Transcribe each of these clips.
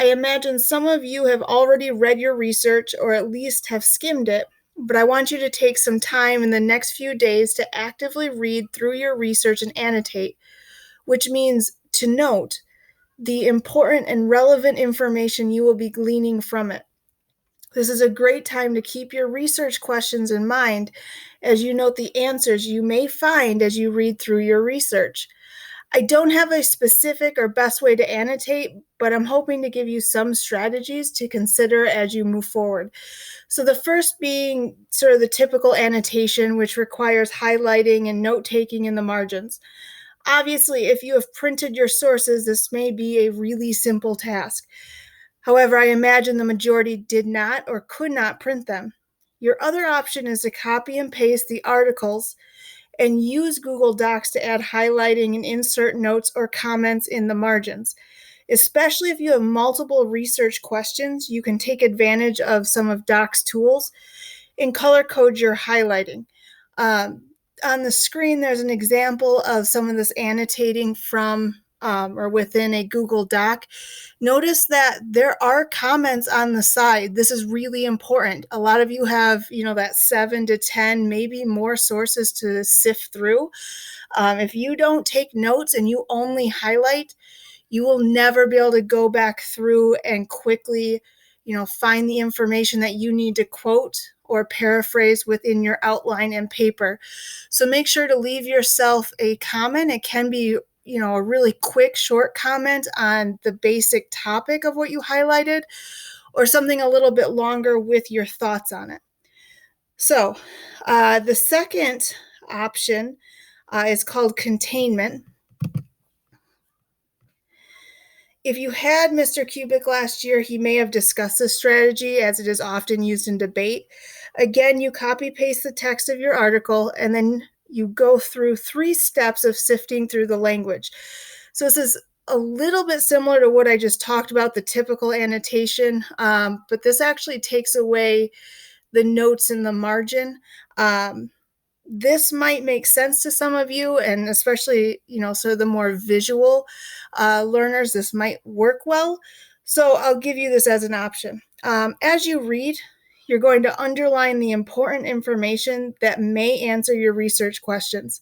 I imagine some of you have already read your research or at least have skimmed it, but I want you to take some time in the next few days to actively read through your research and annotate, which means to note the important and relevant information you will be gleaning from it. This is a great time to keep your research questions in mind as you note the answers you may find as you read through your research. I don't have a specific or best way to annotate, but I'm hoping to give you some strategies to consider as you move forward. So the first being sort of the typical annotation, which requires highlighting and note-taking in the margins. Obviously, if you have printed your sources, this may be a really simple task. However, I imagine the majority did not or could not print them. Your other option is to copy and paste the articles and use Google Docs to add highlighting and insert notes or comments in the margins. Especially if you have multiple research questions, you can take advantage of some of Doc's tools and color code your highlighting. On the screen, there's an example of some of this annotating from or within a Google Doc. Notice that there are comments on the side. This is really important. A lot of you have, that 7 to 10, maybe more sources to sift through. If you don't take notes and you only highlight, you will never be able to go back through and quickly, find the information that you need to quote or paraphrase within your outline and paper. So make sure to leave yourself a comment. It can be, a really quick, short comment on the basic topic of what you highlighted, or something a little bit longer with your thoughts on it. So the second option is called containment. If you had Mr. Kubik last year, he may have discussed this strategy as it is often used in debate. Again, you copy paste the text of your article and then you go through 3 steps of sifting through the language. So this is a little bit similar to what I just talked about, the typical annotation, but this actually takes away the notes in the margin. This might make sense to some of you, and especially, so the more visual learners, this might work well. So I'll give you this as an option. As you read, you're going to underline the important information that may answer your research questions.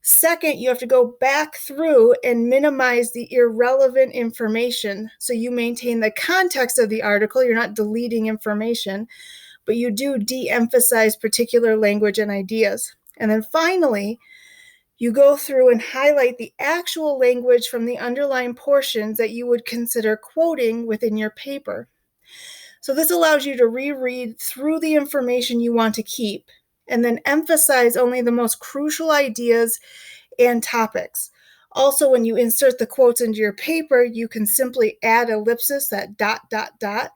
Second, you have to go back through and minimize the irrelevant information. So you maintain the context of the article. You're not deleting information, but you do de-emphasize particular language and ideas. And then finally, you go through and highlight the actual language from the underlying portions that you would consider quoting within your paper. So this allows you to reread through the information you want to keep and then emphasize only the most crucial ideas and topics. Also, when you insert the quotes into your paper, you can simply add ellipsis, that ...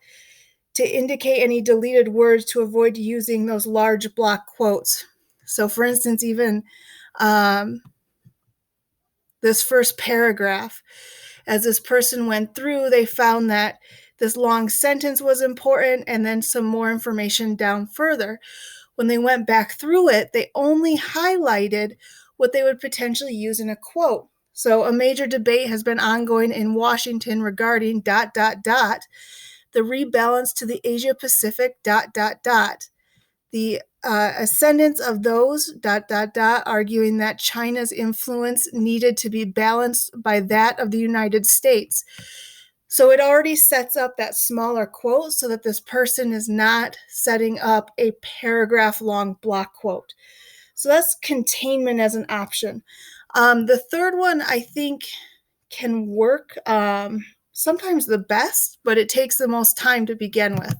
to indicate any deleted words to avoid using those large block quotes. So for instance, even this first paragraph, as this person went through, they found that this long sentence was important and then some more information down further. When they went back through it, they only highlighted what they would potentially use in a quote. So a major debate has been ongoing in Washington regarding ... the rebalance to the Asia Pacific ... the ascendance of those ... arguing that China's influence needed to be balanced by that of the United States. So it already sets up that smaller quote so that this person is not setting up a paragraph long block quote. So that's containment as an option. The third one I think can work sometimes the best, but it takes the most time to begin with.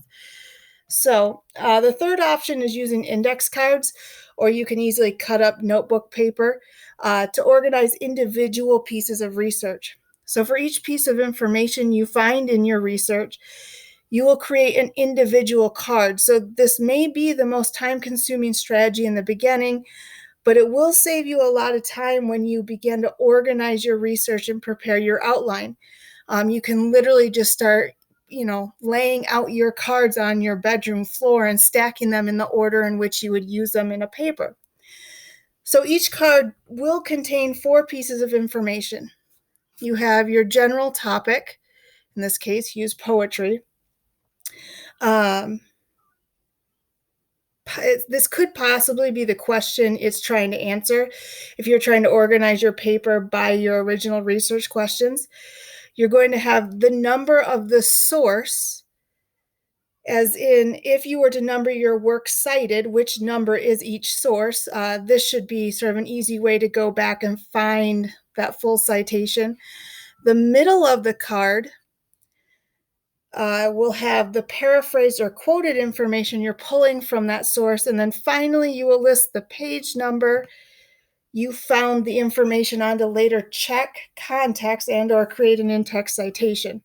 So the third option is using index cards, or you can easily cut up notebook paper to organize individual pieces of research. So for each piece of information you find in your research, you will create an individual card. So this may be the most time-consuming strategy in the beginning, but it will save you a lot of time when you begin to organize your research and prepare your outline. You can literally just start, laying out your cards on your bedroom floor and stacking them in the order in which you would use them in a paper. So each card will contain 4 pieces of information. You have your general topic, in this case, use poetry. Um, this could possibly be the question it's trying to answer. If you're trying to organize your paper by your original research questions, you're going to have the number of the source, as in if you were to number your work cited, which number is each source. This should be sort of an easy way to go back and find that full citation. The middle of the card will have the paraphrased or quoted information you're pulling from that source. And then finally, you will list the page number you found the information on to later check context and or create an in-text citation.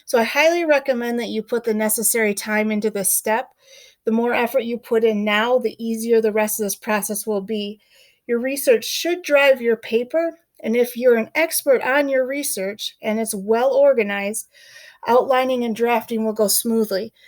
So I highly recommend that you put the necessary time into this step. The more effort you put in now, the easier the rest of this process will be. Your research should drive your paper, and if you're an expert on your research and it's well organized, outlining and drafting will go smoothly.